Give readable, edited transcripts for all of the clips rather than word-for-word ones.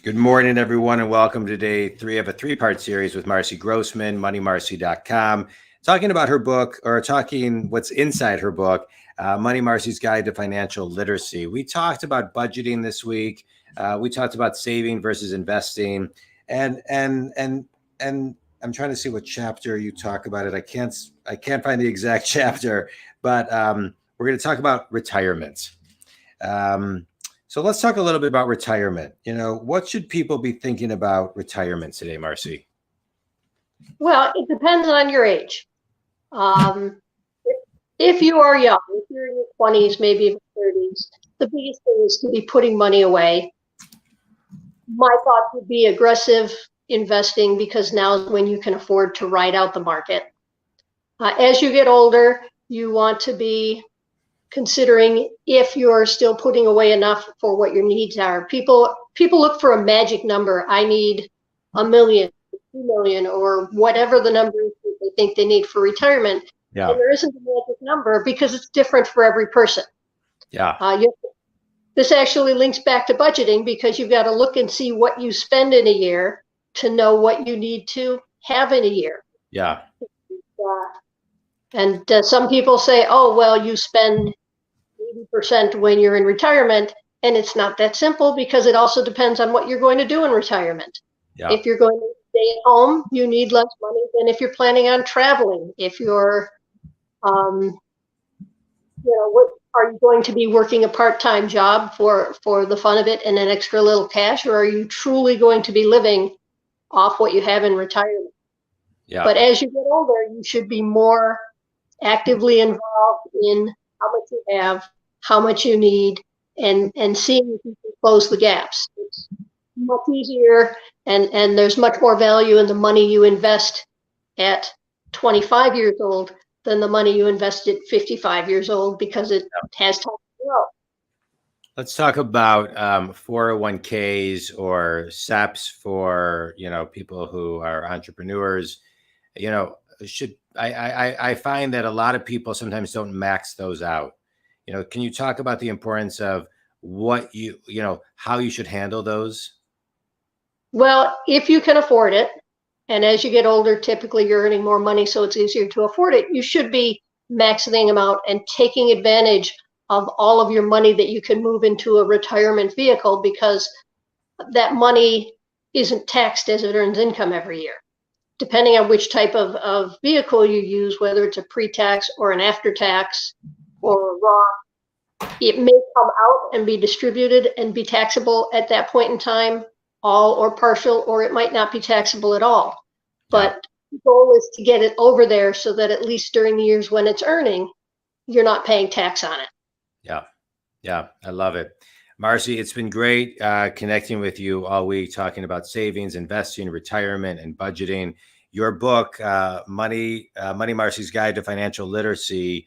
Good morning, everyone, and welcome to day 3 of a 3-part series with Marci Grossman, moneymarci.com, talking about her book, or talking what's inside her book, Money Marci's Guide to Financial Literacy. We talked about budgeting this week. We talked about saving versus investing, and I'm trying to see what chapter you talk about it. I can't find the exact chapter, but we're going to talk about retirement. So let's talk a little bit about retirement. What should people be thinking about retirement today, Marci? Well, it depends on your age. If you are young, if you're in your 20s, maybe even 30s, the biggest thing is to be putting money away. My thought would be aggressive investing, because now is when you can afford to ride out the market. As you get older, you want to be considering if you're still putting away enough for what your needs are. People look for a magic number. I need $1 million, $2 million, or whatever the number is that they think they need for retirement. Yeah. And there isn't a magic number, because it's different for every person. Yeah. This actually links back to budgeting, because you've got to look and see what you spend in a year to know what you need to have in a year. Yeah. And some people say, oh, well, you spend 80% when you're in retirement. And it's not that simple, because it also depends on what you're going to do in retirement. Yeah. If you're going to stay at home, you need less money than if you're planning on traveling. If you're, what are you going to be working a part-time job for the fun of it and an extra little cash, or are you truly going to be living off what you have in retirement? Yeah. But as you get older, you should be more actively involved in how much you have, how much you need, and seeing if you can close the gaps. It's much easier, and there's much more value in the money you invest at 25 years old than the money you invest at 55 years old, because it has time to grow. Let's talk about 401ks or SEPs for people who are entrepreneurs. I find that a lot of people sometimes don't max those out. Can you talk about the importance of what how you should handle those? Well, if you can afford it, and as you get older, typically you're earning more money, so it's easier to afford it, you should be maxing them out and taking advantage of all of your money that you can move into a retirement vehicle, because that money isn't taxed as it earns income every year. Depending on which type of vehicle you use, whether it's a pre-tax or an after-tax or a Roth, it may come out and be distributed and be taxable at that point in time, all or partial, or it might not be taxable at all. But the goal is to get it over there so that at least during the years when it's earning, you're not paying tax on it. Yeah. Yeah. I love it. Marci, it's been great connecting with you all week, talking about savings, investing, retirement, and budgeting. Your book, Money Marci's Guide to Financial Literacy,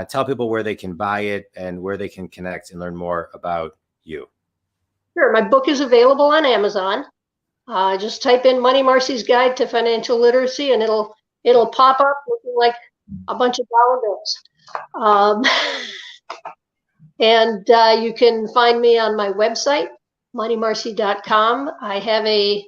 tell people where they can buy it and where they can connect and learn more about you. Sure. My book is available on Amazon. Just type in Money Marci's Guide to Financial Literacy, and it'll pop up looking like a bunch of dollar bills. And you can find me on my website, moneymarci.com. I have a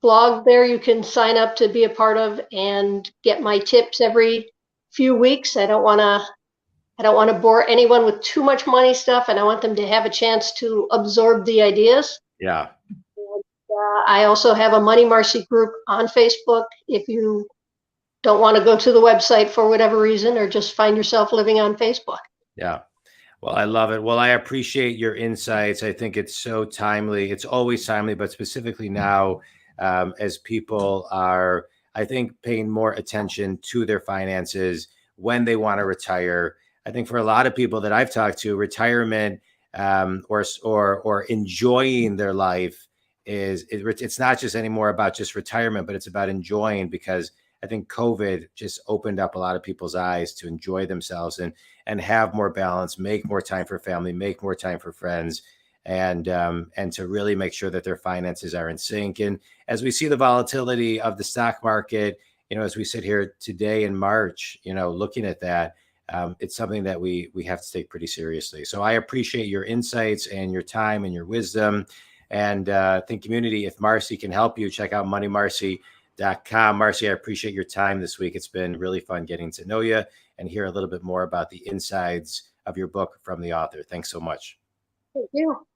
blog there you can sign up to be a part of and get my tips every few weeks. I don't want to bore anyone with too much money stuff, and I want them to have a chance to absorb the ideas. Yeah. And, I also have a Money Marci group on Facebook if you don't want to go to the website for whatever reason, or just find yourself living on Facebook. Yeah. Well, I love it. Well, I appreciate your insights. I think it's so timely. It's always timely, but specifically now, as people are, I think, paying more attention to their finances when they want to retire. I think for a lot of people that I've talked to, retirement or enjoying their life it's not just anymore about just retirement, but it's about enjoying, because I think COVID just opened up a lot of people's eyes to enjoy themselves and have more balance, make more time for family, make more time for friends, and to really make sure that their finances are in sync. And as we see the volatility of the stock market, as we sit here today in March, looking at that, it's something that we have to take pretty seriously. So I appreciate your insights and your time and your wisdom. And think community, if Marci can help you, check out moneymarci.com. Marci, I appreciate your time this week. It's been really fun getting to know you and hear a little bit more about the insides of your book from the author. Thanks so much. Thank you.